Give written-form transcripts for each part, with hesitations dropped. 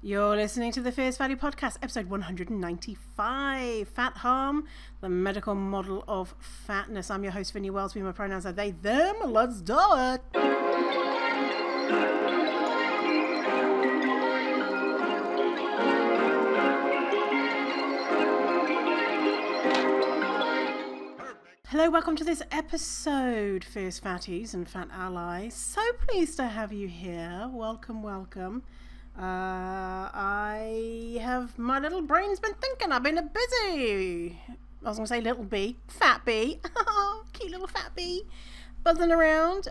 You're listening to the Fierce Fatty Podcast, episode 195, Fat Harm, the medical model of fatness. I'm your host, Vinny Wellsby. My pronouns are they, them. Let's do it. Hello, welcome to this episode, Fierce Fatties and Fat Allies. So pleased to have you here. Welcome, welcome. My little brain's been thinking. I've been busy. I was going to say little bee, fat bee. Cute little fat bee. Buzzing around.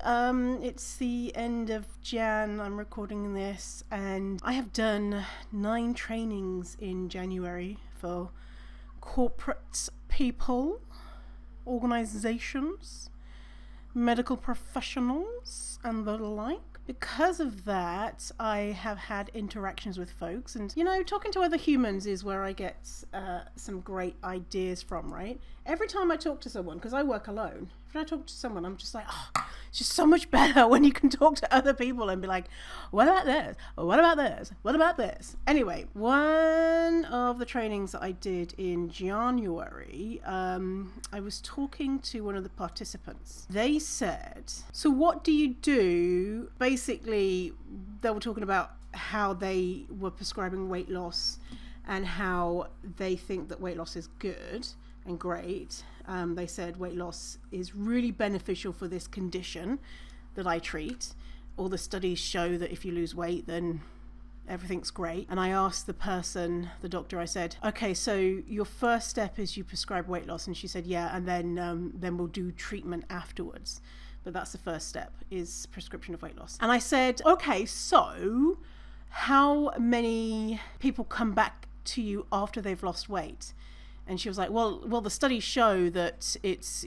It's the end of Jan. I'm recording this. And I have done 9 trainings in January for corporate people, organizations, medical professionals, and the like. Because of that, I have had interactions with folks, and talking to other humans is where I get some great ideas from, right? Every time I talk to someone, because I work alone, if I talk to someone, I'm just like, oh, it's just so much better when you can talk to other people and be like, what about this? What about this? What about this? Anyway, one of the trainings that I did in January, I was talking to one of the participants. They said, so what do you do? Basically, they were talking about how they were prescribing weight loss and how they think that weight loss is good and great. They said weight loss is really beneficial for this condition that I treat. All the studies show that if you lose weight, then everything's great. And I asked the doctor, I said, okay, so your first step is you prescribe weight loss. And she said, yeah, and then we'll do treatment afterwards. But that's the first step, is prescription of weight loss. And I said, okay, so how many people come back to you after they've lost weight? And she was like, well, the studies show that it's,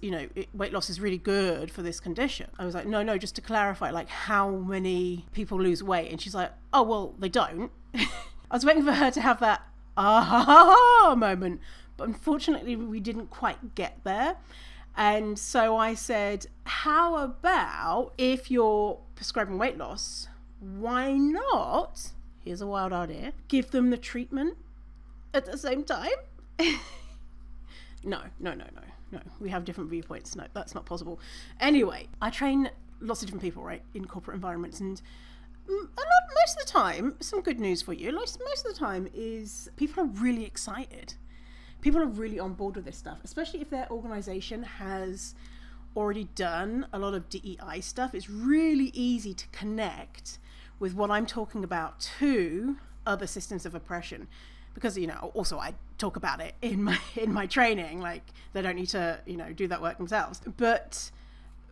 weight loss is really good for this condition. I was like, no, just to clarify, like, how many people lose weight? And she's like, oh, well, they don't. I was waiting for her to have that aha moment, but unfortunately we didn't quite get there. And so I said, how about if you're prescribing weight loss, why not, here's a wild idea, give them the treatment at the same time? No. We have different viewpoints. No, that's not possible. Anyway, I train lots of different people, right, in corporate environments, and most of the time, some good news for you, most of the time is people are really excited. People are really on board with this stuff, especially if their organization has already done a lot of DEI stuff. It's really easy to connect with what I'm talking about to other systems of oppression. Because, also I talk about it in my training, like they don't need to, do that work themselves. But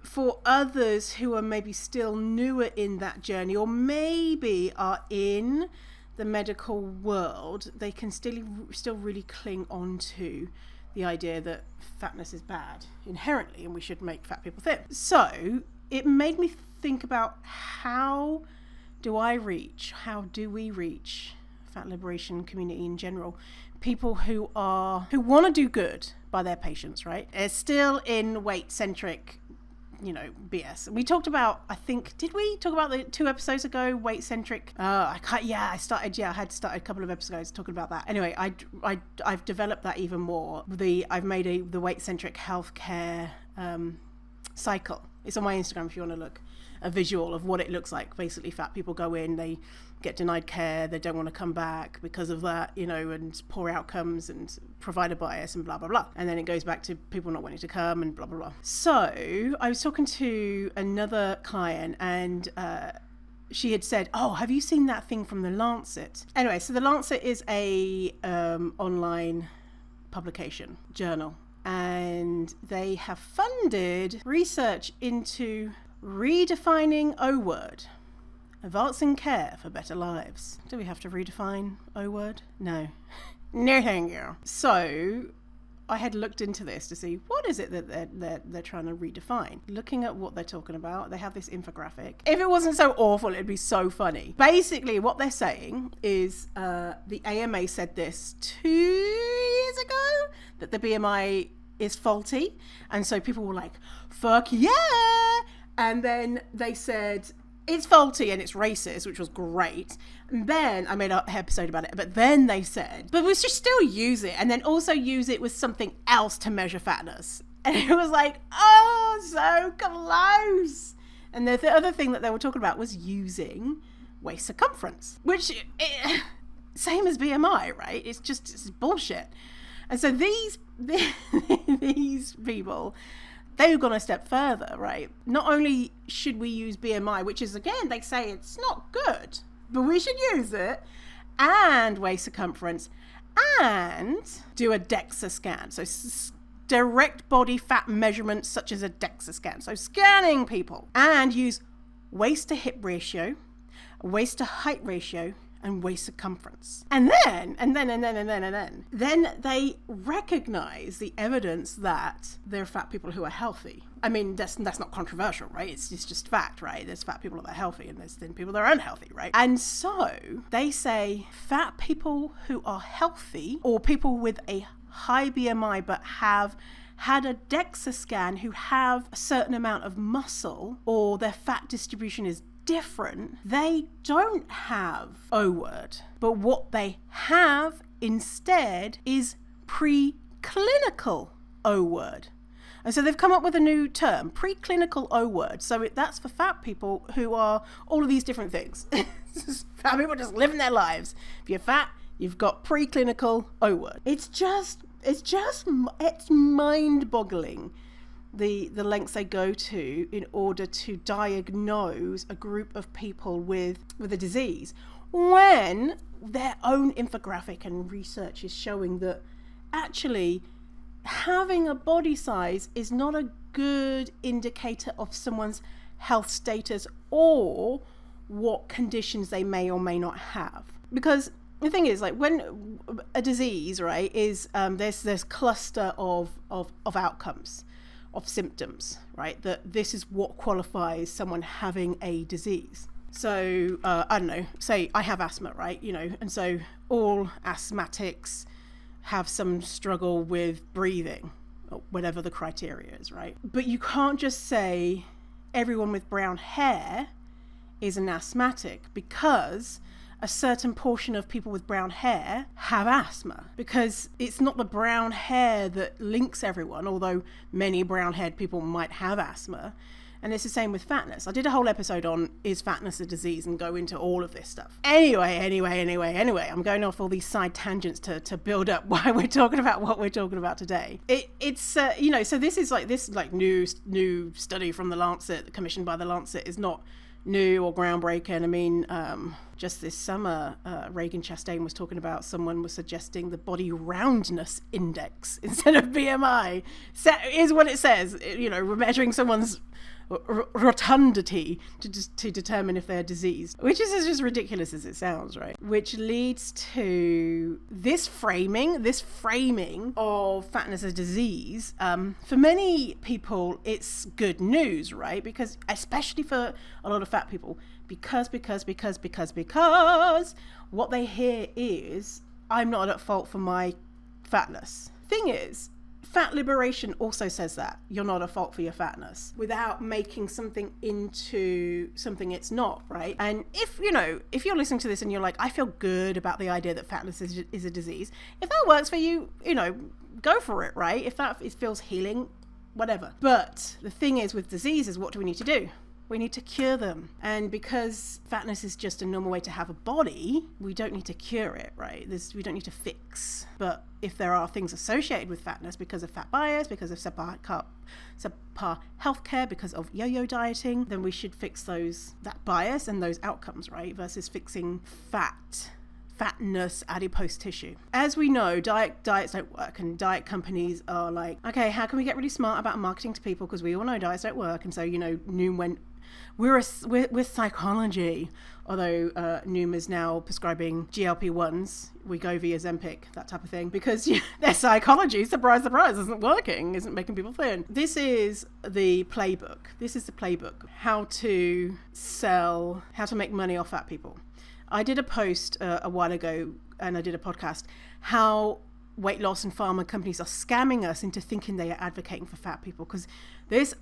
for others who are maybe still newer in that journey, or maybe are in the medical world, they can still really cling on to the idea that fatness is bad inherently and we should make fat people thin. So it made me think about how do we reach fat liberation community in general, people who want to do good by their patients, right? They're still in weight centric, BS. We talked about, I think, did we talk about the 2 episodes ago, weight centric? I had started a couple of episodes talking about that. Anyway, I've developed that even more. I've made the weight centric healthcare cycle. It's on my Instagram if you want to look, a visual of what it looks like. Basically, fat people go in, they get denied care, they don't want to come back because of that, and poor outcomes and provider bias and blah, blah, blah. And then it goes back to people not wanting to come and blah, blah, blah. So I was talking to another client and she had said, oh, have you seen that thing from The Lancet? Anyway, so The Lancet is a online publication, journal. And they have funded research into redefining O-word, advancing care for better lives. Do we have to redefine O-word? No. No, thank you. So I had looked into this to see what is it that they're trying to redefine. Looking at what they're talking about, they have this infographic. If it wasn't so awful, it'd be so funny. Basically, what they're saying is the AMA said this 2 years ago, that the BMI is faulty. And so people were like, fuck yeah! And then they said, it's faulty and it's racist, which was great. And then I made an episode about it, but then they said, but we should still use it, and then also use it with something else to measure fatness. And it was like, oh, so close. And the other thing that they were talking about was using waist circumference, which, same as BMI, right? It's bullshit. And so these people, they've gone a step further, right? Not only should we use BMI, which is, again, they say it's not good, but we should use it, and waist circumference, and do a DEXA scan. So direct body fat measurements such as a DEXA scan. So scanning people, and use waist to hip ratio, waist to height ratio, and waist circumference. And then they recognize the evidence that there are fat people who are healthy. I mean, that's not controversial, right? It's just fact, right? There's fat people that are healthy, and there's thin people that are unhealthy, right? And so they say fat people who are healthy, or people with a high BMI but have had a DEXA scan, who have a certain amount of muscle, or their fat distribution is different, they don't have O word. But what they have instead is preclinical O word. And so they've come up with a new term, preclinical O word. So that's for fat people who are all of these different things. Fat people just living their lives. If you're fat, you've got preclinical O word. It's mind-boggling the lengths they go to in order to diagnose a group of people with a disease, when their own infographic and research is showing that actually having a body size is not a good indicator of someone's health status or what conditions they may or may not have. Because the thing is, like, when a disease, right, is there's cluster of outcomes, of symptoms, right, that this is what qualifies someone having a disease. So I don't know, say I have asthma, right, and so all asthmatics have some struggle with breathing, or whatever the criteria is, right? But you can't just say everyone with brown hair is an asthmatic, because a certain portion of people with brown hair have asthma, because it's not the brown hair that links everyone, although many brown-haired people might have asthma. And it's the same with fatness. I did a whole episode on, is fatness a disease, and go into all of this stuff. Anyway, I'm going off all these side tangents to build up why we're talking about what we're talking about today. It's so this is like new study from the Lancet, commissioned by the Lancet, is not new or groundbreaking. I mean, just this summer, Reagan Chastain was talking about, someone was suggesting the body roundness index instead of BMI. So is what it says. We're measuring someone's rotundity to determine if they're diseased, which is as just ridiculous as it sounds, right? Which leads to this framing of fatness as a disease. For many people, it's good news, right? Because especially for a lot of fat people, because what they hear is, I'm not at fault for my fatness. Thing is, fat liberation also says that you're not at fault for your fatness, without making something into something it's not, right? And if you're listening to this and you're like, I feel good about the idea that fatness is a disease, if that works for you, go for it, right? If that feels healing, whatever. But the thing is, with diseases, what do we need to do? We need to cure them. And because fatness is just a normal way to have a body, we don't need to cure it, right? We don't need to fix. But if there are things associated with fatness because of fat bias, because of subpar healthcare, because of yo-yo dieting, then we should fix that bias and those outcomes, right? Versus fixing fatness, adipose tissue. As we know, diets don't work, and diet companies are like, okay, how can we get really smart about marketing to people? Because we all know diets don't work. And so, Noom went, we're psychology. Although Noom is now prescribing GLP-1s, Wegovy, Ozempic, that type of thing, because their psychology, surprise, isn't working, isn't making people thin. This is the playbook. How to make money off fat people. I did a post a while ago, and I did a podcast, how weight loss and pharma companies are scamming us into thinking they are advocating for fat people, because this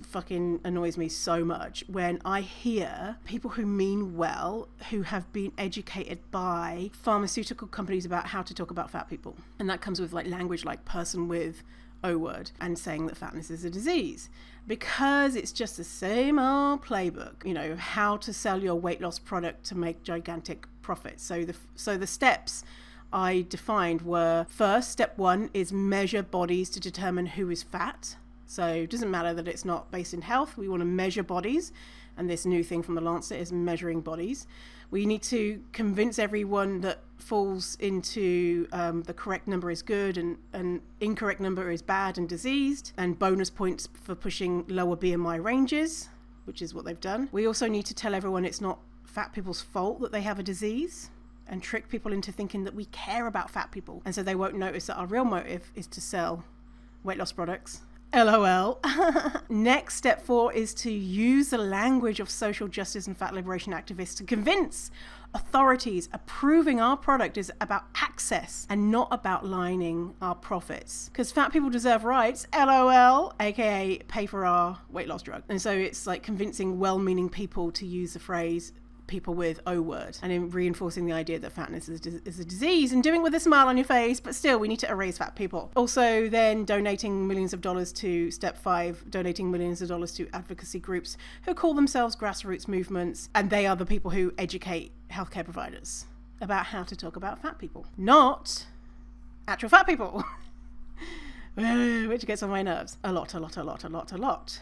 fucking annoys me so much when I hear people who mean well, who have been educated by pharmaceutical companies about how to talk about fat people. And that comes with like language like person with O word and saying that fatness is a disease, because it's just the same old playbook, you know, how to sell your weight loss product to make gigantic profits. So the steps I defined were, first, step 1 is measure bodies to determine who is fat. So it doesn't matter that it's not based in health. We want to measure bodies. And this new thing from the Lancet is measuring bodies. We need to convince everyone that falls into the correct number is good and incorrect number is bad and diseased, and bonus points for pushing lower BMI ranges, which is what they've done. We also need to tell everyone it's not fat people's fault that they have a disease, and trick people into thinking that we care about fat people. And so they won't notice that our real motive is to sell weight loss products. LOL. Next, step 4 is to use the language of social justice and fat liberation activists to convince authorities approving our product is about access and not about lining our profits. Because fat people deserve rights, LOL, aka pay for our weight loss drug. And so it's like convincing well-meaning people to use the phrase people with O word, and in reinforcing the idea that fatness is a disease, and doing it with a smile on your face, but still we need to erase fat people. Also then donating millions of dollars to step 5, donating millions of dollars to advocacy groups who call themselves grassroots movements, and they are the people who educate healthcare providers about how to talk about fat people, not actual fat people. Which gets on my nerves a lot.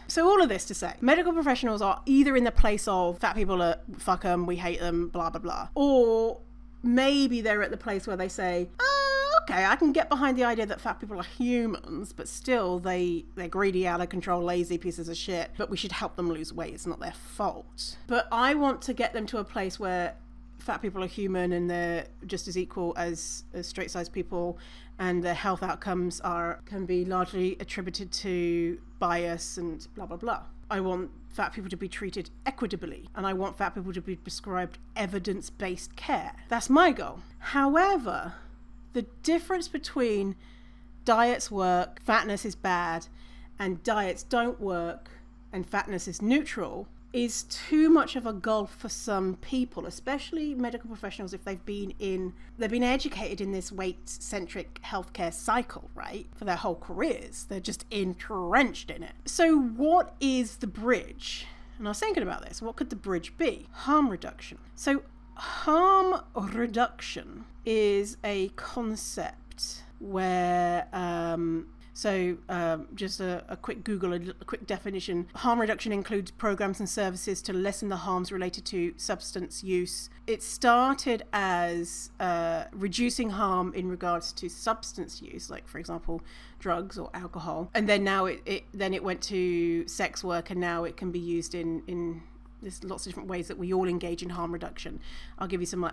So all of this to say, medical professionals are either in the place of fat people are fuck them, we hate them, blah blah blah, or maybe they're at the place where they say, oh, okay, I can get behind the idea that fat people are humans, but still they're greedy, out of control, lazy pieces of shit, but we should help them lose weight, it's not their fault. But I want to get them to a place where fat people are human and they're just as equal as straight-sized people, and their health outcomes can be largely attributed to bias and blah blah blah. I want fat people to be treated equitably, and I want fat people to be prescribed evidence-based care. That's my goal. However, the difference between diets work, fatness is bad, and diets don't work and fatness is neutral is too much of a gulf for some people, especially medical professionals, if they've been educated in this weight-centric healthcare cycle, right, for their whole careers. They're just entrenched in it. So what is the bridge? And I was thinking about this. What could the bridge be? Harm reduction. So harm reduction is a concept where just a quick Google, a quick definition. Harm reduction includes programs and services to lessen the harms related to substance use. It started as reducing harm in regards to substance use, like for example, drugs or alcohol. And then now it went to sex work, and now it can be used in there's lots of different ways that we all engage in harm reduction. I'll give you some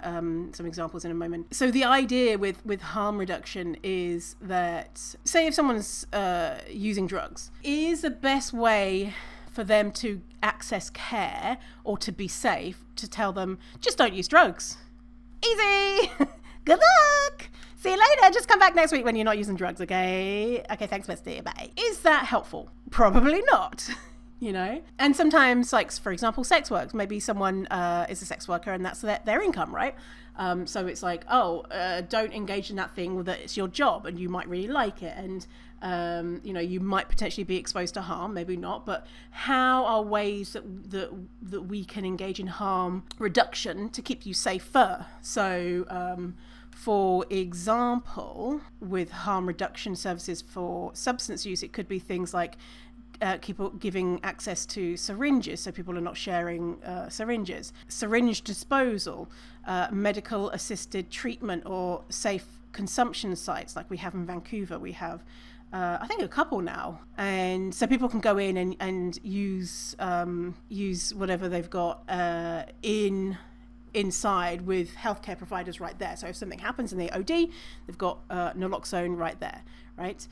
examples in a moment. So the idea with harm reduction is that, say if someone's using drugs, is the best way for them to access care or to be safe to tell them, just don't use drugs. Easy! Good luck! See you later. Just come back next week when you're not using drugs, okay? Okay, thanks, bestie. Bye. Is that helpful? Probably not. You know, and sometimes, like for example, sex work. Maybe someone is a sex worker and that's their income, right? So it's like, don't engage in that thing that it's your job and you might really like it, and you might potentially be exposed to harm, maybe not. But how are ways that we can engage in harm reduction to keep you safer? So for example, with harm reduction services for substance use, it could be things like giving access to syringes, so people are not sharing syringes, syringe disposal, medical assisted treatment, or safe consumption sites like we have in Vancouver. We have I think a couple now, and so people can go in and use whatever they've got inside with healthcare providers right there. So if something happens and they OD, they've got naloxone right there, right?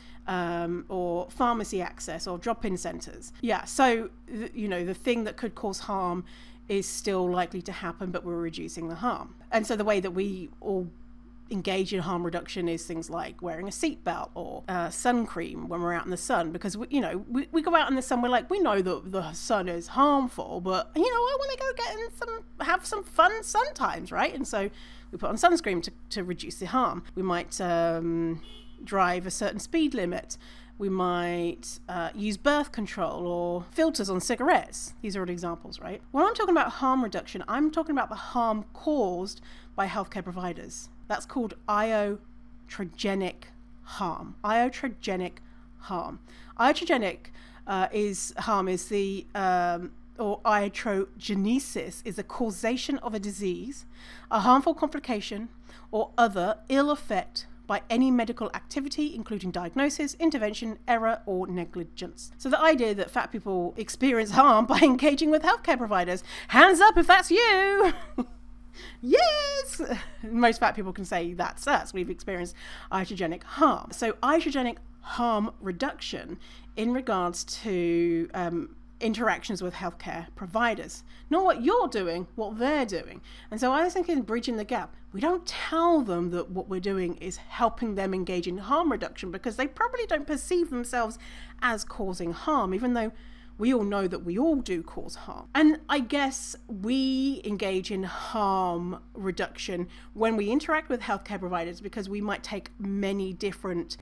Or pharmacy access or drop-in centers. Yeah, so the thing that could cause harm is still likely to happen, but we're reducing the harm. And so the way that we all engage in harm reduction is things like wearing a seatbelt or sun cream when we're out in the sun, because we go out in the sun, we're like, we know that the sun is harmful, but I want to go have some fun sun times, right? And so we put on sunscreen to reduce the harm. We might drive a certain speed limit. We might use birth control or filters on cigarettes. These are all examples, right? When I'm talking about harm reduction, I'm talking about the harm caused by healthcare providers. That's called iatrogenic harm. Iatrogenic harm. Iatrogenic is the or iatrogenesis is the causation of a disease, a harmful complication, or other ill effect by any medical activity, including diagnosis, intervention, error, or negligence. So the idea that fat people experience harm by engaging with healthcare providers, hands up if that's you. Yes! Most fat people can say that's us. We've experienced iatrogenic harm. So iatrogenic harm reduction in regards to interactions with healthcare providers. Not what you're doing, what they're doing. And so I was thinking, bridging the gap. We don't tell them that what we're doing is helping them engage in harm reduction, because they probably don't perceive themselves as causing harm, even though we all know that we all do cause harm. And I guess we engage in harm reduction when we interact with healthcare providers, because we might use many different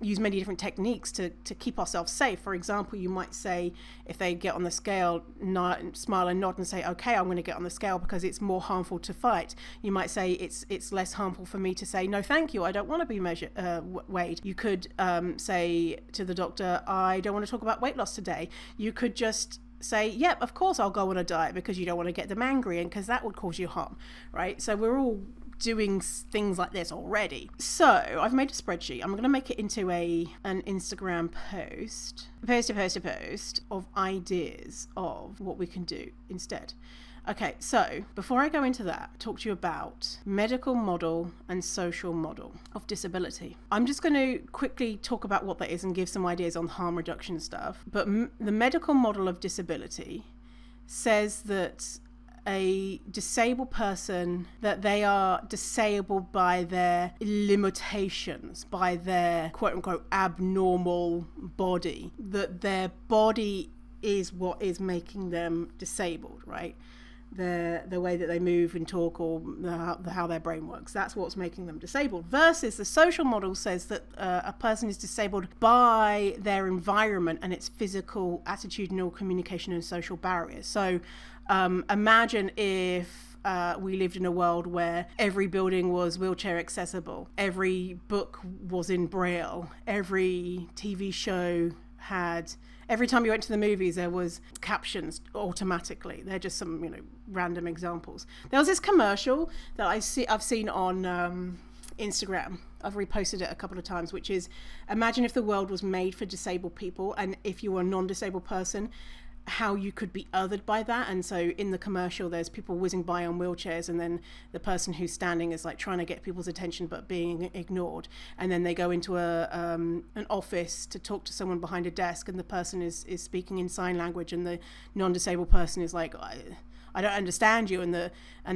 techniques to keep ourselves safe. For example, you might say, if they get on the scale, smile and nod and say, okay, I'm going to get on the scale because it's more harmful to fight. You might say it's less harmful for me to say, no, thank you, I don't want to be weighed. You could say to the doctor, I don't want to talk about weight loss today. You could just say, yep, of course I'll go on a diet, because you don't want to get them angry, and because that would cause you harm, right? So we're all doing things like this already. So I've made a spreadsheet. I'm going to make it into an Instagram post of ideas of what we can do instead. Okay, so before I go into that, talk to you about medical model and social model of disability. I'm just going to quickly talk about what that is and give some ideas on harm reduction stuff. But the medical model of disability says that a disabled person, that they are disabled by their limitations, by their quote unquote abnormal body, that their body is what is making them disabled, right? The way that they move and talk, or how their brain works. That's what's making them disabled. Versus the social model says that a person is disabled by their environment and its physical, attitudinal, communication and social barriers. So imagine if we lived in a world where every building was wheelchair accessible, every book was in Braille, every TV show had... Every time you went to the movies, there was captions automatically. They're just some, random examples. There was this commercial that I've seen on Instagram. I've reposted it a couple of times, which is, imagine if the world was made for disabled people, and if you were a non-disabled person, how you could be othered by that. And so in the commercial, there's people whizzing by on wheelchairs, and then the person who's standing is like trying to get people's attention but being ignored, and then they go into an office to talk to someone behind a desk, and the person is speaking in sign language, and the non-disabled person is like, I don't understand you, and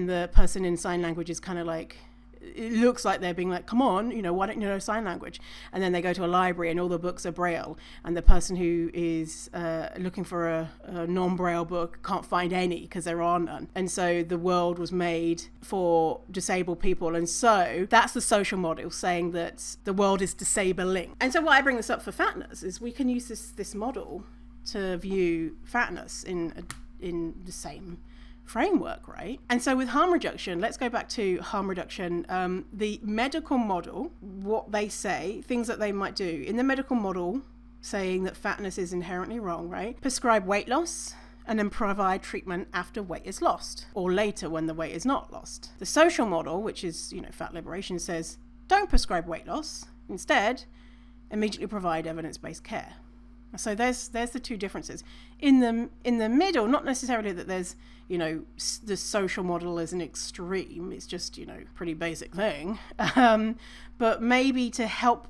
the person in sign language is kind of like, it looks like they're being like, come on, why don't you know sign language? And then they go to a library and all the books are Braille, and the person who is looking for a non-Braille book can't find any because there are none. And so the world was made for disabled people. And so that's the social model, saying that the world is disabling. And so why I bring this up for fatness is we can use this model to view fatness in the same framework, right? And so with harm reduction, let's go back to harm reduction. The medical model, what they say, things that they might do in the medical model, saying that fatness is inherently wrong, right? Prescribe weight loss and then provide treatment after weight is lost, or later when the weight is not lost. The social model, which is, fat liberation, says don't prescribe weight loss. Instead, immediately provide evidence-based care. So there's the two differences. In the middle, not necessarily that there's, the social model is an extreme. It's just, pretty basic thing. But maybe to help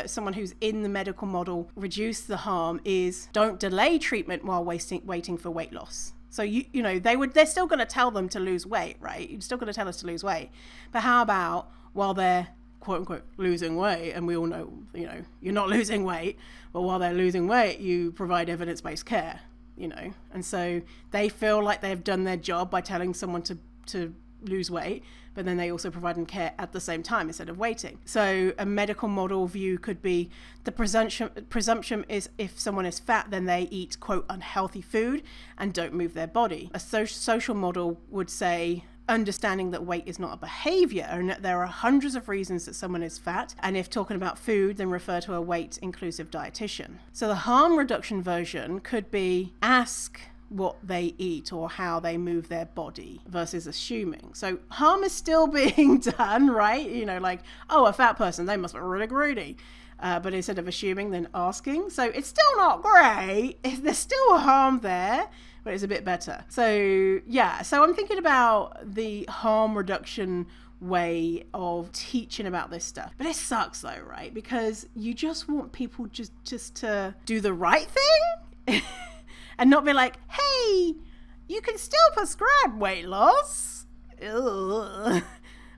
someone who's in the medical model reduce the harm is don't delay treatment while waiting for weight loss. So they're still going to tell them to lose weight, right? You're still going to tell us to lose weight. But how about while they're quote unquote losing weight, and we all know, you're not losing weight, but while they're losing weight, you provide evidence-based care, and so they feel like they've done their job by telling someone to lose weight, but then they also provide them care at the same time instead of waiting. So a medical model view could be the presumption is if someone is fat, then they eat quote unhealthy food and don't move their body. A social model would say understanding that weight is not a behavior and that there are hundreds of reasons that someone is fat, and if talking about food, then refer to a weight inclusive dietitian. So the harm reduction version could be ask what they eat or how they move their body versus assuming. So harm is still being done, right? Like, oh, a fat person, they must be really greedy. But instead of assuming, then asking. So it's still not great. There's still a harm there, but it's a bit better. So yeah, so I'm thinking about the harm reduction way of teaching about this stuff. But it sucks though, right? Because you just want people just to do the right thing. And not be like, hey, you can still prescribe weight loss. Ugh.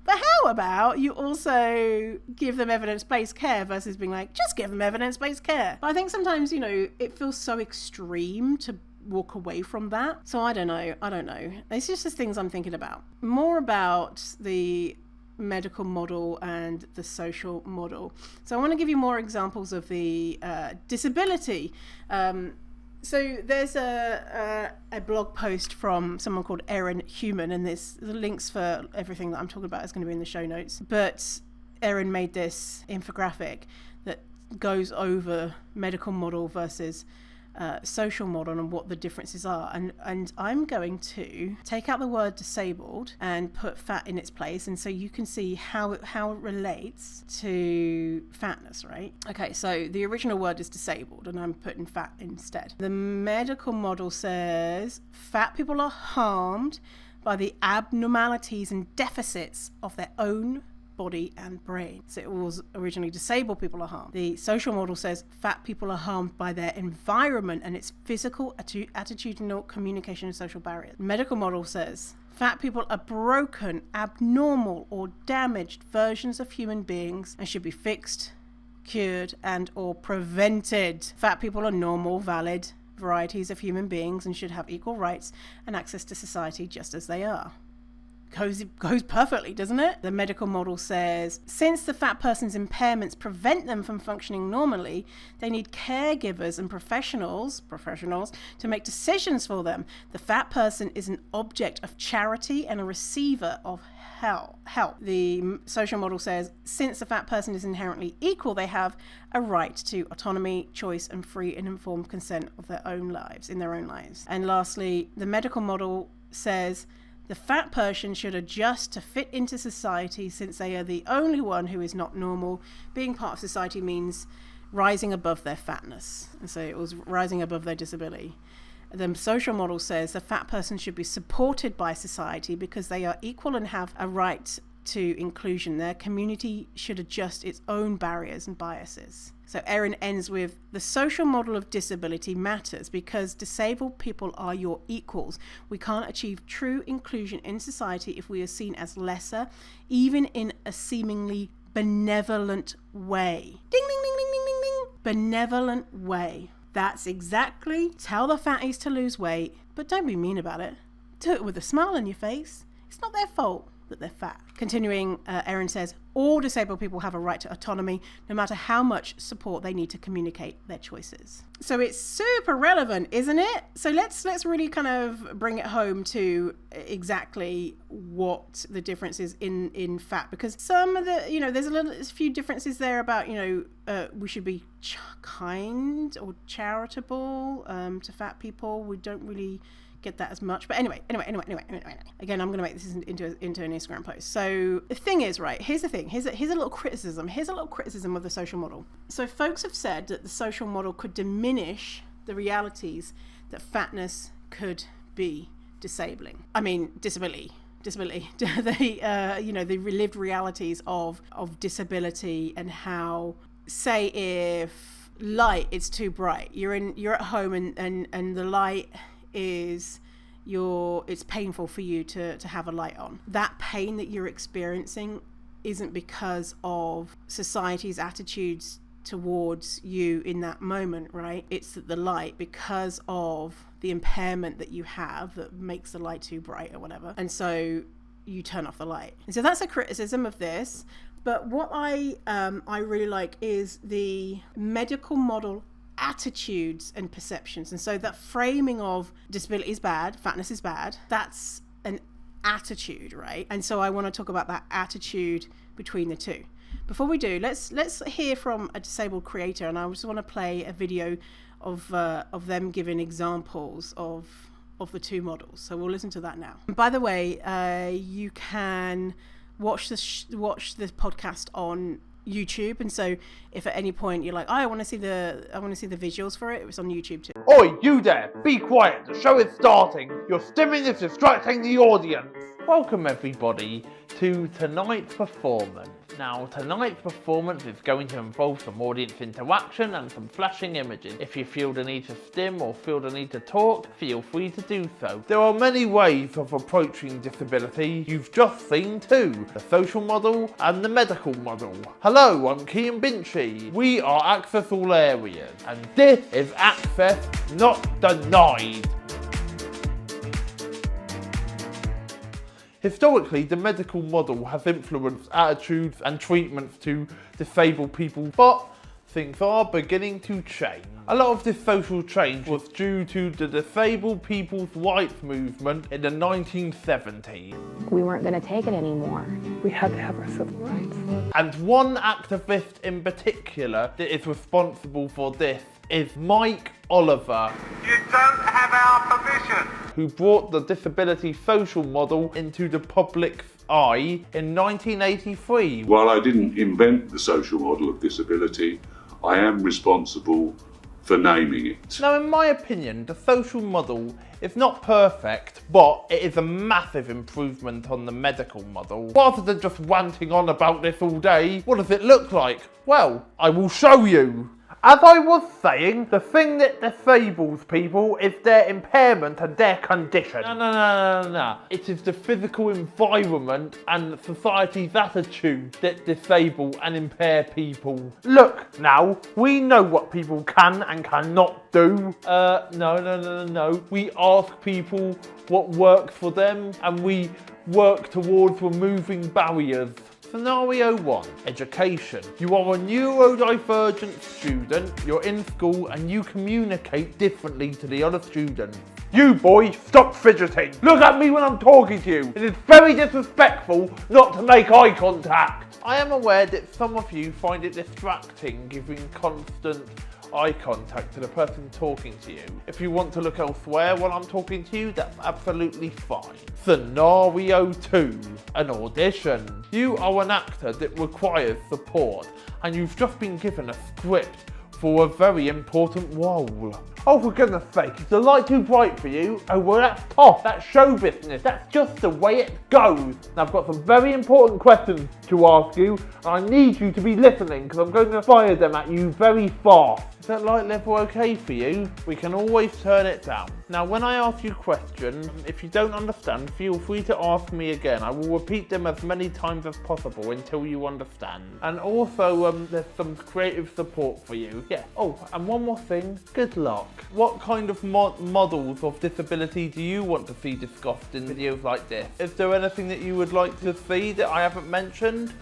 But how about you also give them evidence-based care versus being like, just give them evidence-based care. But I think sometimes, it feels so extreme to walk away from that. So I don't know. It's just the things I'm thinking about. More about the medical model and the social model. So I want to give you more examples of the disability. So there's a blog post from someone called Erin Human, and the links for everything that I'm talking about is going to be in the show notes. But Erin made this infographic that goes over medical model versus social model and what the differences are. And I'm going to take out the word disabled and put fat in its place, and so you can see how it relates to fatness, right? Okay, so the original word is disabled and I'm putting fat instead. The medical model says fat people are harmed by the abnormalities and deficits of their own body and brain. So it was originally disabled people are harmed. The social model says fat people are harmed by their environment and its physical, attitudinal, communication and social barriers. Medical model says fat people are broken, abnormal or damaged versions of human beings and should be fixed, cured and or prevented. Fat people are normal, valid varieties of human beings and should have equal rights and access to society just as they are. Goes perfectly, doesn't it? The medical model says, since the fat person's impairments prevent them from functioning normally, they need caregivers and professionals to make decisions for them. The fat person is an object of charity and a receiver of help. The social model says, since the fat person is inherently equal, they have a right to autonomy, choice, and free and informed consent of their own lives. And lastly, the medical model says, the fat person should adjust to fit into society since they are the only one who is not normal. Being part of society means rising above their fatness. And so it was rising above their disability. The social model says the fat person should be supported by society because they are equal and have a right to inclusion. Their community should adjust its own barriers and biases. So Erin ends with, the social model of disability matters because disabled people are your equals. We can't achieve true inclusion in society if we are seen as lesser, even in a seemingly benevolent way. Ding, ding, ding, ding, ding, ding, ding. Benevolent way. That's exactly, tell the fatties to lose weight, but don't be mean about it. Do it with a smile on your face. It's not their fault that they're fat. Continuing, Erin says, all disabled people have a right to autonomy, no matter how much support they need to communicate their choices. So it's super relevant, isn't it? So let's really kind of bring it home to exactly what the difference is in fat, because some of the, there's a few differences there about, we should be kind or charitable to fat people. We don't really get that as much, but anyway, again, I'm going to make this into an Instagram post. So the thing is, right, here's the thing, here's a little criticism of the social model. So folks have said that the social model could diminish the realities that fatness could be disability. The relived realities of disability, and how, say, if light is too bright, you're at home and the light is it's painful for you to have a light on. That pain that you're experiencing isn't because of society's attitudes towards you in that moment, right? It's that the light, because of the impairment that you have that makes the light too bright or whatever, and so you turn off the light. And so that's a criticism of this. But what I really like is the medical model attitudes and perceptions. And so that framing of disability is bad, fatness is bad, that's an attitude, right? And so I want to talk about that attitude between the two. Before we do, let's hear from a disabled creator, and I just want to play a video of them giving examples of the two models. So we'll listen to that now. And by the way, you can watch the podcast on YouTube, and so if at any point you're like, I want to see the visuals for it, it's on YouTube too. Oi, you there! Be quiet! The show is starting! Your stimming is distracting the audience! Welcome everybody to tonight's performance. Now, tonight's performance is going to involve some audience interaction and some flashing images. If you feel the need to stim or feel the need to talk, feel free to do so. There are many ways of approaching disability. You've just seen two, the social model and the medical model. Hello, I'm Kean Binchy. We are Access All Areas, and this is Access Not Denied. Historically, the medical model has influenced attitudes and treatments to disabled people, but things are beginning to change. A lot of this social change was due to the disabled people's rights movement in the 1970s. We weren't going to take it anymore. We had to have our civil rights. And one activist in particular that is responsible for this is Mike Oliver. You don't have our permission. Who brought the disability social model into the public's eye in 1983. While I didn't invent the social model of disability, I am responsible for naming it. Now, in my opinion, the social model is not perfect, but it is a massive improvement on the medical model. Rather than just ranting on about this all day, what does it look like? Well, I will show you. As I was saying, the thing that disables people is their impairment and their condition. No. It is the physical environment and society's attitude that disable and impair people. Look, now, we know what people can and cannot do. No. We ask people what works for them, and we work towards removing barriers. Scenario 1, education. You are a neurodivergent student, you're in school and you communicate differently to the other students. You boy, stop fidgeting. Look at me when I'm talking to you. It is very disrespectful not to make eye contact. I am aware that some of you find it distracting giving constant eye contact to the person talking to you. If you want to look elsewhere while I'm talking to you, that's absolutely fine. Scenario 2, an audition. You are an actor that requires support, and you've just been given a script for a very important role. Oh, for goodness sake, is the light too bright for you? Oh, well, that's tough. That's show business. That's just the way it goes. Now, I've got some very important questions to ask you, and I need you to be listening because I'm going to fire them at you very fast. Is that light level okay for you? We can always turn it down. Now, when I ask you questions, if you don't understand, feel free to ask me again. I will repeat them as many times as possible until you understand. And also, there's some creative support for you. Yeah. Oh, and one more thing. Good luck. What kind of models of disability do you want to see discussed in videos like this? Is there anything that you would like to see that I haven't mentioned?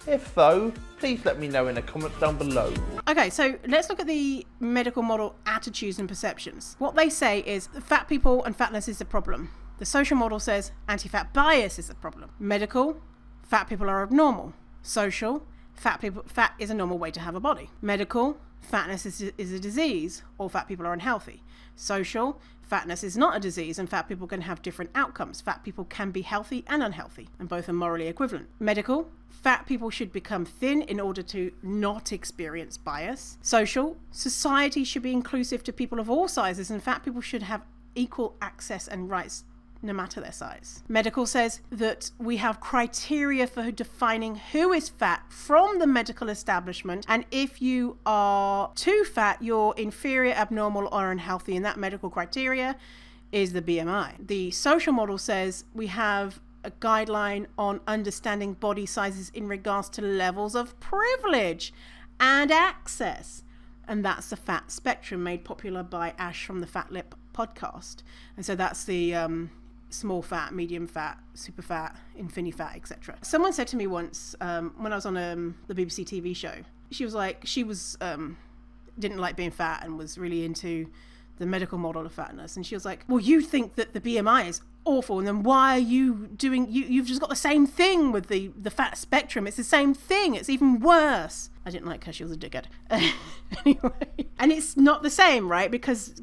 If so, please let me know in the comments down below. Okay, so let's look at the medical model attitudes and perceptions. What they say is fat people and fatness is the problem. The social model says anti-fat bias is the problem. Medical, fat people are abnormal. Social, fat is a normal way to have a body. Medical, fatness is a disease, or fat people are unhealthy. Social, fatness is not a disease and fat people can have different outcomes. Fat people can be healthy and unhealthy, and both are morally equivalent. Medical, fat people should become thin in order to not experience bias. Social, society should be inclusive to people of all sizes, and fat people should have equal access and rights no matter their size. Medical says that we have criteria for defining who is fat from the medical establishment, and if you are too fat, you're inferior, abnormal, or unhealthy, and that medical criteria is the BMI. The social model says we have a guideline on understanding body sizes in regards to levels of privilege and access. And that's the fat spectrum, made popular by Ash from the Fat Lip podcast. And so that's the small fat, medium fat, super fat, infini fat, etc. Someone said to me once, when I was on the BBC TV show, she was didn't like being fat and was really into the medical model of fatness. And she was like, well, you think that the BMI is awful, and then why are you doing, you've just got the same thing with the fat spectrum. It's the same thing. It's even worse. I didn't like her. She was a dickhead. Anyway. And it's not the same, right? Because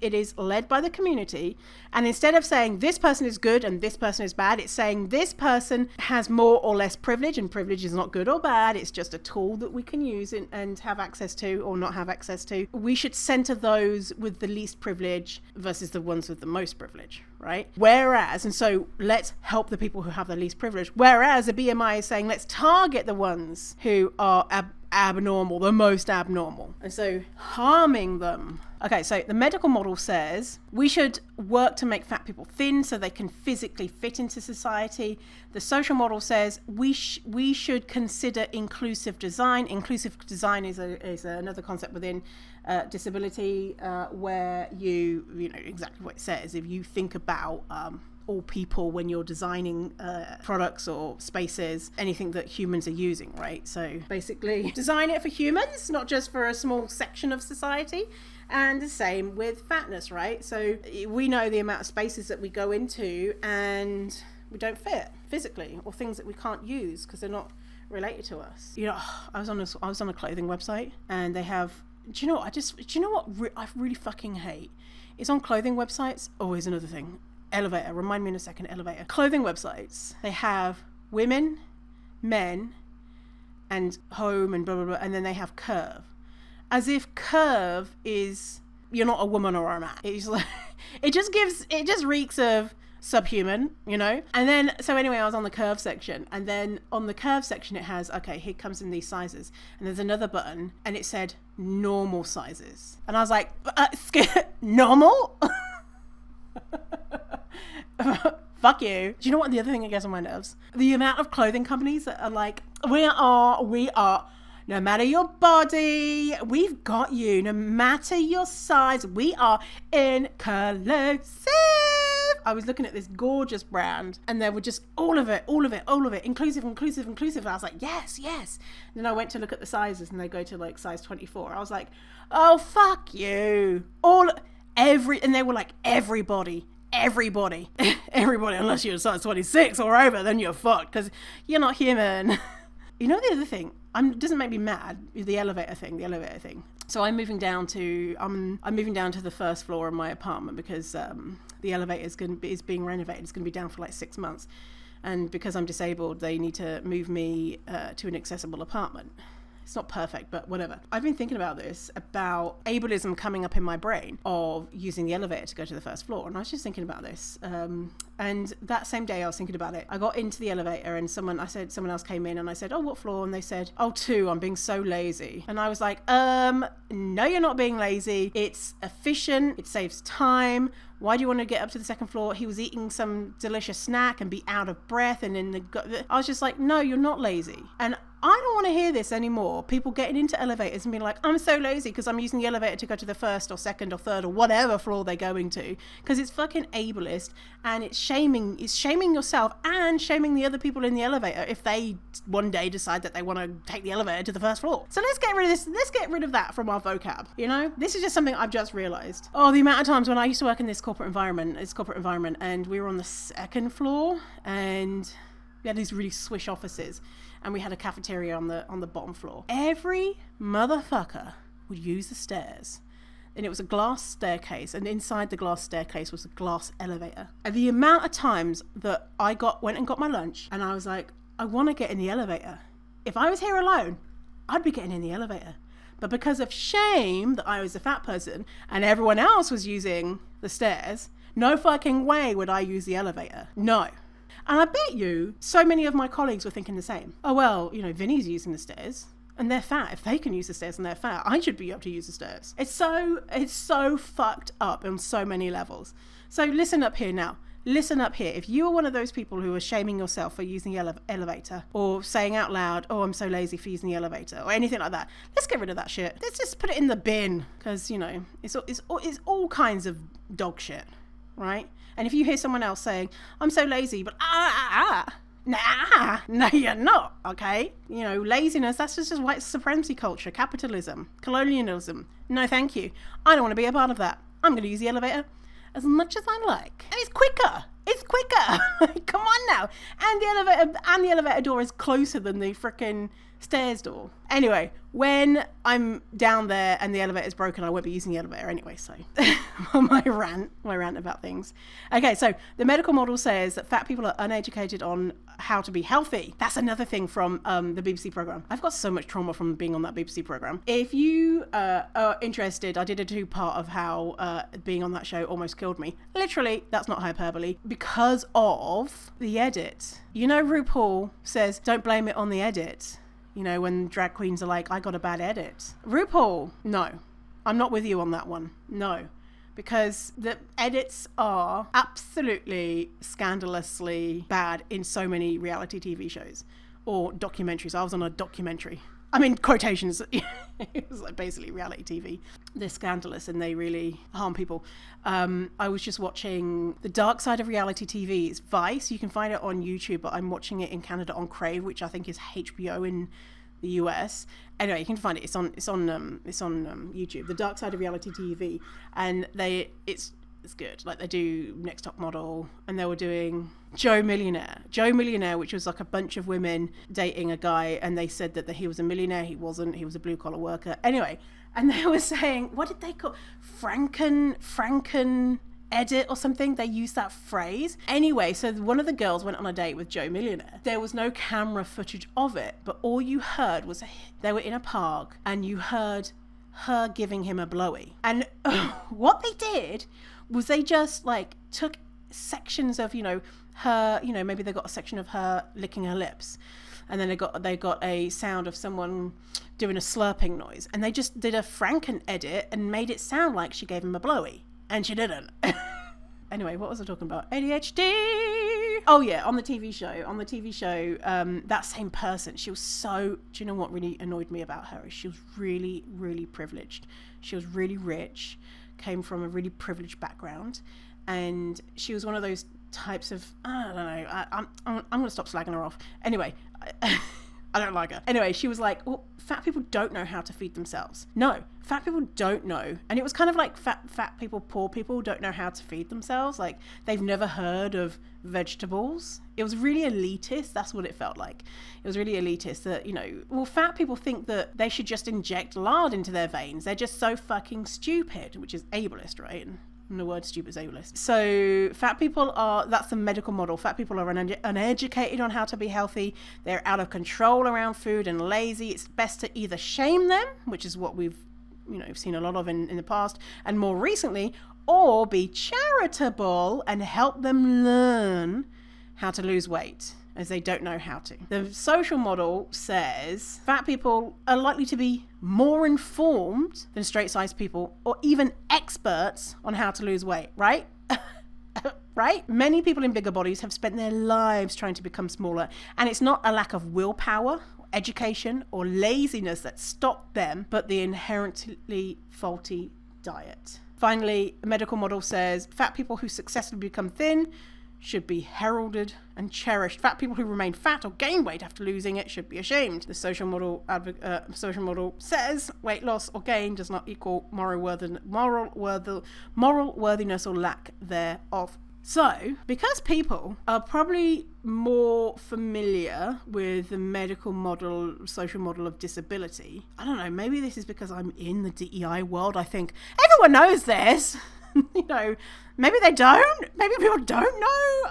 it is led by the community. And instead of saying this person is good and this person is bad, it's saying this person has more or less privilege, and privilege is not good or bad. It's just a tool that we can use and have access to or not have access to. We should center those with the least privilege versus the ones with the most privilege, right? Whereas, and so let's help the people who have the least privilege. Whereas a BMI is saying let's target the ones who are abnormal, the most abnormal, and so harming them. Okay, so the medical model says we should work to make fat people thin so they can physically fit into society. The social model says we should consider inclusive design. Inclusive design is another concept within disability, where you know exactly what it says. If you think about all people when you're designing products or spaces, anything that humans are using, right? So basically design it for humans, not just for a small section of society. And the same with fatness, right? So we know the amount of spaces that we go into and we don't fit physically, or things that we can't use because they're not related to us. You know, I was on a clothing website, and they have, do you know what I really fucking hate is on clothing websites. Oh, here's another thing. Elevator, remind me in a second. Elevator. Clothing websites, they have women, men, and home and blah blah blah, and then they have curve, as if curve is you're not a woman or a man. It's like it just reeks of subhuman, you know. And then so anyway, I was on the curve section, and then on the curve section it has, okay, here comes in these sizes, and there's another button and it said normal sizes, and I was like, normal. Fuck you. Do you know what the other thing that gets on my nerves? The amount of clothing companies that are like, we are, no matter your body, we've got you. No matter your size, we are inclusive. I was looking at this gorgeous brand, and there were just all of it, inclusive. And I was like, yes. And then I went to look at the sizes, and they go to like size 24. I was like, oh, fuck you. And they were like, everybody, unless you're a size 26 or over, then you're fucked because you're not human. You know, the other thing doesn't make me mad, the elevator thing. So I'm moving down to the first floor of my apartment because the elevator is being renovated. It's going to be down for like 6 months, and because I'm disabled, they need to move me to an accessible apartment. It's not perfect, but whatever. I've been thinking about ableism coming up in my brain of using the elevator to go to the first floor. And I was just thinking about this. And that same day I was thinking about it, I got into the elevator and someone else came in, and I said, oh, what floor? And they said, oh, 2, I'm being so lazy. And I was like, no, you're not being lazy. It's efficient. It saves time. Why do you want to get up to the second floor? He was eating some delicious snack and be out of breath. And I was just like, no, you're not lazy. And I don't want to hear this anymore. People getting into elevators and being like, I'm so lazy because I'm using the elevator to go to the first or second or third or whatever floor they're going to. Because it's fucking ableist, and it's shaming yourself and shaming the other people in the elevator if they one day decide that they want to take the elevator to the first floor. So let's get rid of this. Let's get rid of that from our vocab. You know, this is just something I've just realized. Oh, the amount of times when I used to work in this corporate environment, and we were on the second floor, and we had these really swish offices, and we had a cafeteria on the bottom floor. Every motherfucker would use the stairs, and it was a glass staircase, and inside the glass staircase was a glass elevator. And the amount of times that I went and got my lunch, and I was like, I want to get in the elevator. If I was here alone, I'd be getting in the elevator. But because of shame that I was a fat person and everyone else was using the stairs, no fucking way would I use the elevator. No. And I bet you so many of my colleagues were thinking the same. Oh, well, you know, Vinny's using the stairs and they're fat. If they can use the stairs and they're fat, I should be able to use the stairs. It's so fucked up on so many levels. So listen up here now. listen up here. If you are one of those people who are shaming yourself for using the elevator, or saying out loud, oh, I'm so lazy for using the elevator, or anything like that, let's get rid of that shit. Let's just put it in the bin, because, you know, it's all kinds of dog shit, right? And if you hear someone else saying, I'm so lazy, but nah, no, you're not, okay? You know, laziness, that's just white supremacy culture, capitalism, colonialism. No, thank you. I don't want to be a part of that. I'm going to use the elevator as much as I like. And it's quicker. Come on now. And the elevator door is closer than the frickin' stairs door. Anyway, when I'm down there and the elevator's broken, I won't be using the elevator anyway, so my rant about things. Okay, so the medical model says that fat people are uneducated on how to be healthy. That's another thing from the BBC programme. I've got so much trauma from being on that BBC programme. If you are interested, I did a 2-part of how being on that show almost killed me. Literally, that's not hyperbole, because of the edit. You know, RuPaul says, don't blame it on the edit. You know, when drag queens are like, I got a bad edit. RuPaul, no, I'm not with you on that one. No, because the edits are absolutely scandalously bad in so many reality TV shows or documentaries. I was on a documentary. I mean, quotations. It was like basically reality TV. They're scandalous and they really harm people. I was just watching The Dark Side of Reality TV. It's Vice. You can find it on YouTube, but I'm watching it in Canada on Crave, which I think is HBO in the US. Anyway, you can find it. It's on YouTube. The Dark Side of Reality TV, and it's good. Like, they do Next Top Model, and they were doing Joe Millionaire, which was like a bunch of women dating a guy, and they said that he was a millionaire. He wasn't. He was a blue collar worker. Anyway, and they were saying, what did they call Franken edit or something? They used that phrase. Anyway, so one of the girls went on a date with Joe Millionaire. There was no camera footage of it, but all you heard was they were in a park, and you heard her giving him a blowy. And what they did was they just like took sections of, you know, her, you know, maybe they got a section of her licking her lips, and then they got a sound of someone doing a slurping noise, and they just did a Franken edit and made it sound like she gave him a blowy, and she didn't. Anyway, what was I talking about? ADHD. Oh yeah, on the TV show, that same person, she was so, do you know what really annoyed me about her? Is she was really, really privileged. She was really rich, came from a really privileged background, and she was one of those types of, I don't know, I'm gonna stop slagging her off. Anyway, I don't like her. Anyway, she was like, well, fat people don't know how to feed themselves. No, fat people don't know. And it was kind of like fat people, poor people don't know how to feed themselves. Like, they've never heard of vegetables. It was really elitist. That's what it felt like. It was really elitist that, you know, well, fat people think that they should just inject lard into their veins. They're just so fucking stupid, which is ableist, right? And the word stupid is ableist. So fat people are, that's the medical model. Fat people are uneducated on how to be healthy. They're out of control around food and lazy. It's best to either shame them, which is what we've seen a lot of in the past, and more recently, or be charitable and help them learn how to lose weight, as they don't know how to. The social model says fat people are likely to be more informed than straight-sized people, or even experts on how to lose weight, right? Right? Many people in bigger bodies have spent their lives trying to become smaller, and it's not a lack of willpower, education, or laziness that stopped them, but the inherently faulty diet. Finally, the medical model says fat people who successfully become thin should be heralded and cherished. Fat people who remain fat or gain weight after losing it should be ashamed. The social model says weight loss or gain does not equal moral worthiness or lack thereof. So, because people are probably more familiar with the medical model, social model of disability, I don't know, maybe this is because I'm in the DEI world. I think everyone knows this. You know, maybe they don't. Maybe people don't know.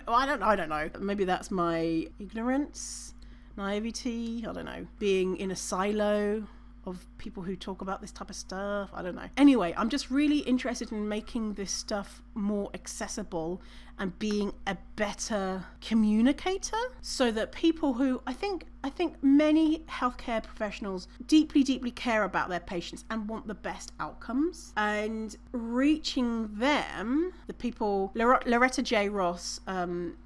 I don't know. Maybe that's my ignorance, naivety. I don't know. Being in a silo of people who talk about this type of stuff. I don't know. Anyway, I'm just really interested in making this stuff more accessible and being a better communicator, so that people who I think many healthcare professionals deeply care about their patients and want the best outcomes, and reaching them, the people. Loretta J. Ross,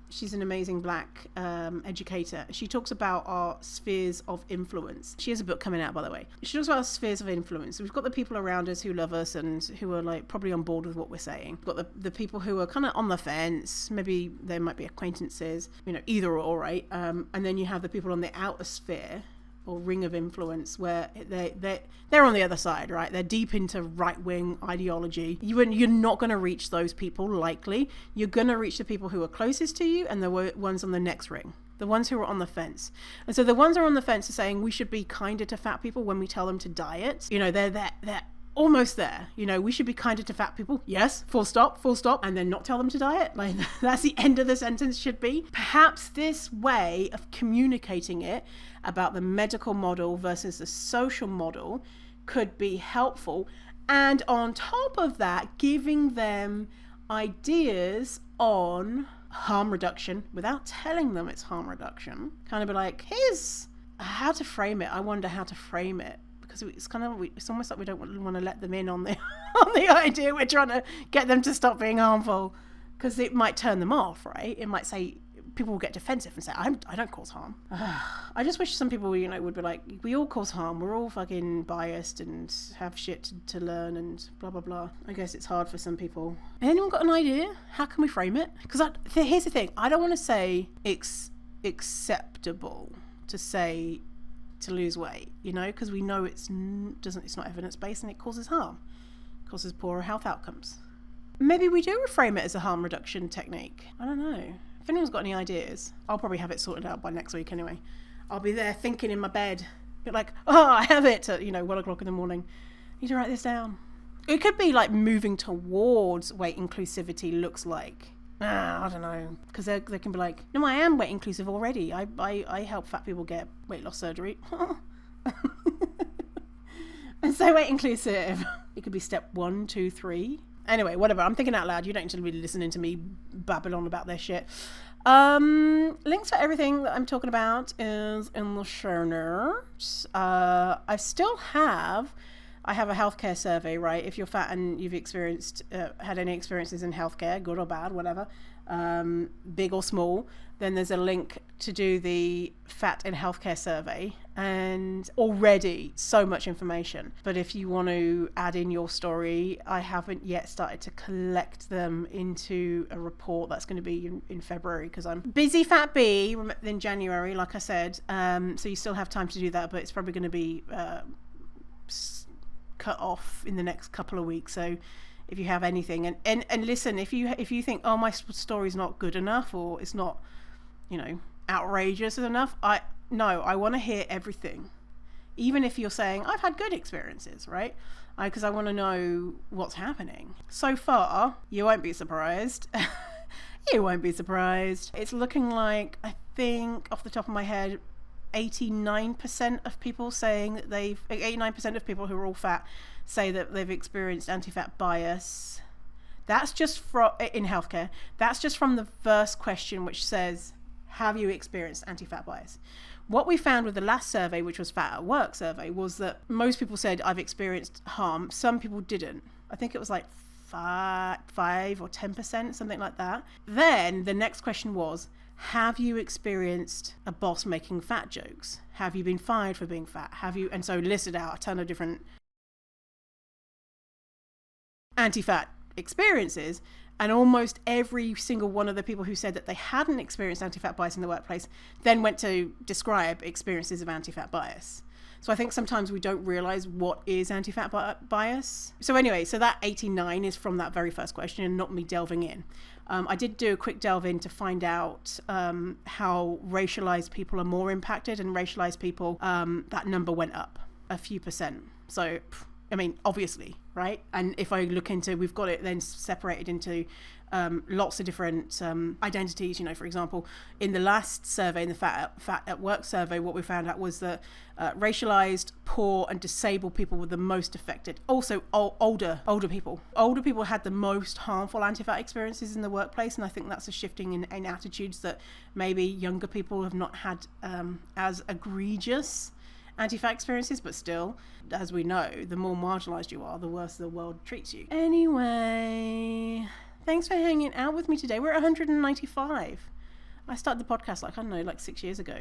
she's an amazing Black educator. She talks about our spheres of influence. She has a book coming out, by the way. She talks about our spheres of influence. We've got the people around us who love us and who are like probably on board with what we're saying. We've got the people who are kind of on the fence. Maybe they might be acquaintances, either or, right? And then you have the people on the outer sphere or ring of influence, where they're on the other side, right? They're deep into right-wing ideology. You're not going to reach those people, likely. You're going to reach the people who are closest to you and the ones on the next ring, the ones who are on the fence. And so the ones who are on the fence are saying we should be kinder to fat people when we tell them to diet. They're almost there. We should be kinder to fat people. Yes, full stop, and then not tell them to diet. Like, that's the end of the sentence should be. Perhaps this way of communicating it about the medical model versus the social model could be helpful. And on top of that, giving them ideas on harm reduction without telling them it's harm reduction. Kind of be like, here's how to frame it. I wonder how to frame it. Because it's almost like we don't want to let them in on the idea. We're trying to get them to stop being harmful, because it might turn them off, right? It might say, people will get defensive and say, I don't cause harm. I just wish some people, would be like, we all cause harm. We're all fucking biased and have shit to learn and blah, blah, blah. I guess it's hard for some people. Anyone got an idea? How can we frame it? Because here's the thing. I don't want to say it's acceptable to say to lose weight, because we know it's not evidence-based and it causes harm. It causes poorer health outcomes. Maybe we do reframe it as a harm reduction technique. I don't know. If anyone's got any ideas, I'll probably have it sorted out by next week anyway. I'll be there thinking in my bed, like, I have it at 1 o'clock in the morning. I need to write this down. It could be like moving towards weight inclusivity looks like. I don't know, because they can be like, no, I am weight inclusive already. I help fat people get weight loss surgery. And so weight inclusive. It could be step 1, 2, 3. Anyway, whatever. I'm thinking out loud. You don't need to be listening to me babble on about their shit. Links for everything that I'm talking about is in the show notes. I have a healthcare survey, right? If you're fat and you've had any experiences in healthcare, good or bad, whatever, big or small, then there's a link to do the fat in healthcare survey, and already so much information. But if you want to add in your story, I haven't yet started to collect them into a report that's going to be in February, because I'm busy fat bee in January, like I said. So you still have time to do that, but it's probably going to be cut off in the next couple of weeks. So if you have anything, and listen, if you think, oh, my story's not good enough, or it's not outrageous enough, I want to hear everything, even if you're saying I've had good experiences, right? Because I want to know what's happening. So far, you won't be surprised. It's looking like, I think off the top of my head, 89% of people of people who are all fat say that they've experienced anti-fat bias. That's just in healthcare. That's just from the first question, which says, have you experienced anti-fat bias? What we found with the last survey, which was Fat at Work survey, was that most people said, I've experienced harm. Some people didn't. I think it was like 5 or 10%, something like that. Then the next question was, have you experienced a boss making fat jokes? Have you been fired for being fat? And so listed out a ton of different anti-fat experiences, and almost every single one of the people who said that they hadn't experienced anti-fat bias in the workplace then went to describe experiences of anti-fat bias. So I think sometimes we don't realize what is anti-fat bias. So anyway, so that 89 is from that very first question, and not me delving in. I did do a quick delve in to find out how racialized people are more impacted, and racialized people, that number went up a few percent. So I mean, obviously, right? And if I look into, we've got it then separated into lots of different identities. You know, for example, in the last survey, in the Fat at Work survey, what we found out was that racialized, poor and disabled people were the most affected. Also, older people. Older people had the most harmful anti-fat experiences in the workplace, and I think that's a shifting in attitudes that maybe younger people have not had as egregious anti-fat experiences, but still, as we know, the more marginalized you are, the worse the world treats you. Anyway, thanks for hanging out with me today. We're at 195. I started the podcast like 6 years ago.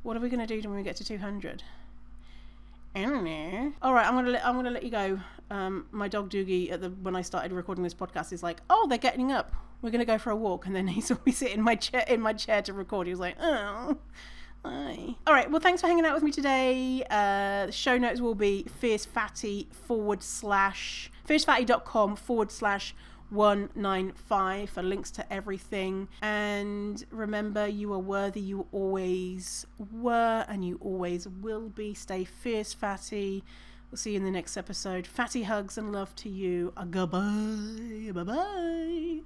What are we going to do when we get to 200? I don't know. All right, I'm gonna let you go. My dog Doogie, when I started recording this podcast, is like, "Oh, they're getting up. We're gonna go for a walk," and then he saw me sit in my chair to record. He was like, "Oh." Hi. All right, well, thanks for hanging out with me today. The show notes will be fiercefatty.com/195 for links to everything. And remember, you are worthy, you always were, and you always will be. Stay fierce, fatty. We'll see you in the next episode. Fatty hugs and love to you. Goodbye. Bye-bye.